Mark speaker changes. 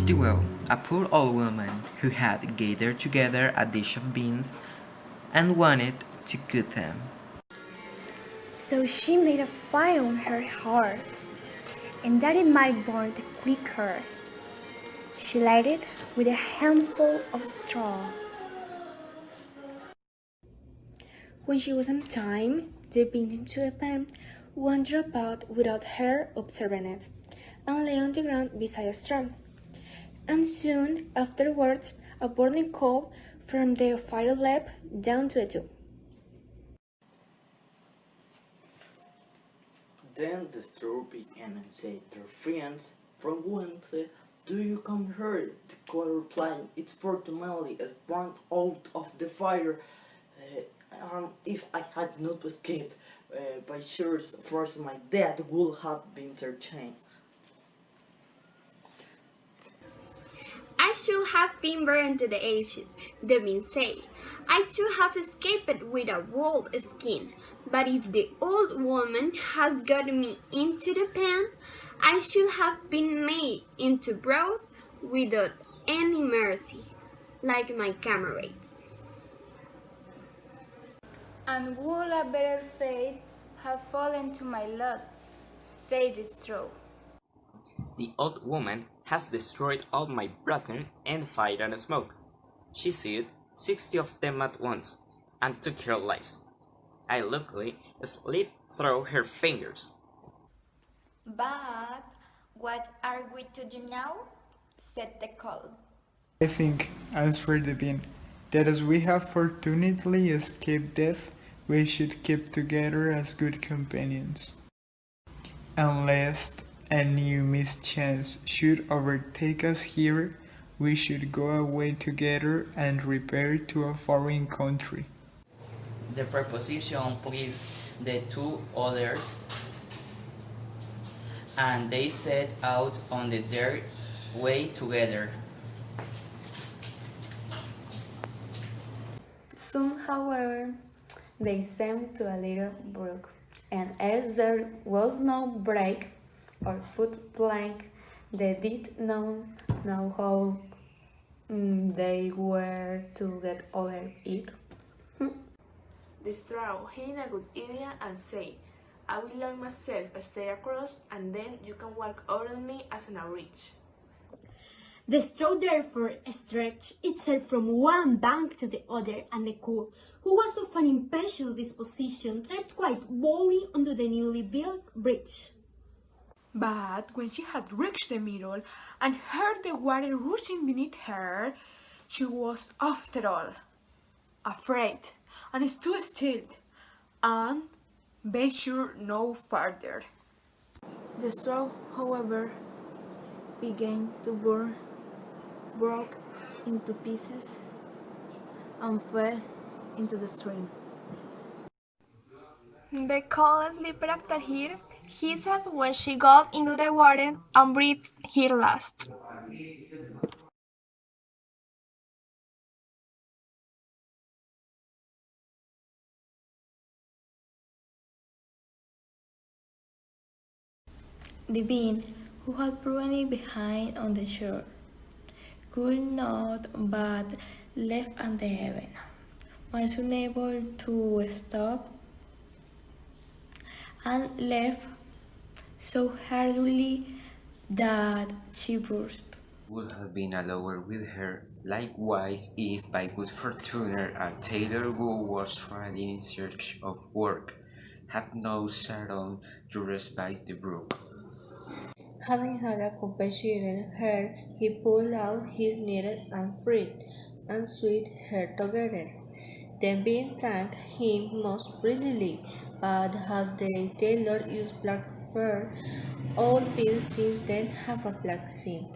Speaker 1: reached the well, a poor old woman who had gathered together a dish of beans and wanted to cook them.
Speaker 2: So she made a fire on her hearth, and that it might burn the quicker, she lighted it with a handful of straw.
Speaker 3: When she was on time, the beans into a pan wandered about without her observing it, and lay on the ground beside a straw. And soon afterwards, a burning coal from the fire leapt down to the two.
Speaker 4: Then the straw began and said, "Dear friends, from whence do you come here?" The coal replied, "It's fortunately sprung out of the fire. And if I had not escaped by sheer force, my death would have been certain."
Speaker 5: I should have been burned to the ashes, the beans say. I too have escaped with a wool skin, but if the old woman has got me into the pan, I should have been made into broth without any mercy, like my comrades.
Speaker 6: And would a better fate have fallen to my lot, said the straw.
Speaker 7: The old woman has destroyed all my brethren and fire and smoke. She seized 60 of them at once, and took their lives. I luckily slipped through her fingers.
Speaker 6: But what are we to do now? Said the coal.
Speaker 8: I think, answered the bean, that as we have fortunately escaped death, we should keep together as good companions. And lest a new mischance should overtake us here, we should go away together and repair to a foreign country.
Speaker 1: The proposition pleased the two others, and they set out on their way together.
Speaker 3: Soon, however, they came to a little brook, and as there was no break or footplank, they did not know how they were to get over it.
Speaker 9: The straw hearing a good idea and say, "I will let myself stay across, and then you can walk over me as on a bridge."
Speaker 10: The straw therefore stretched itself from one bank to the other, and the coal, who was of an impetuous disposition, tripped quite boldly onto the newly built bridge.
Speaker 11: But when she had reached the middle and heard the water rushing beneath her, she was after all afraid, and stood still, and ventured no farther.
Speaker 3: The straw, however, began to burn, broke into pieces, and fell into the stream.
Speaker 12: The coal slipped after her, hissed when she got into the water, and breathed her last.
Speaker 3: The bean, who had proven behind on the shore, could not but laugh at the event, was unable to stop, and laughed so heartily that she burst.
Speaker 13: Would have been allowed with her, likewise if by good fortune a tailor who was traveling in search of work had no saddle to rest by the brook.
Speaker 3: Having had a compassion her, he pulled out his needle and freed, and sewed her together. The bean thanked him most readily, but as the tailor used black fur, all beans since then have a black seam.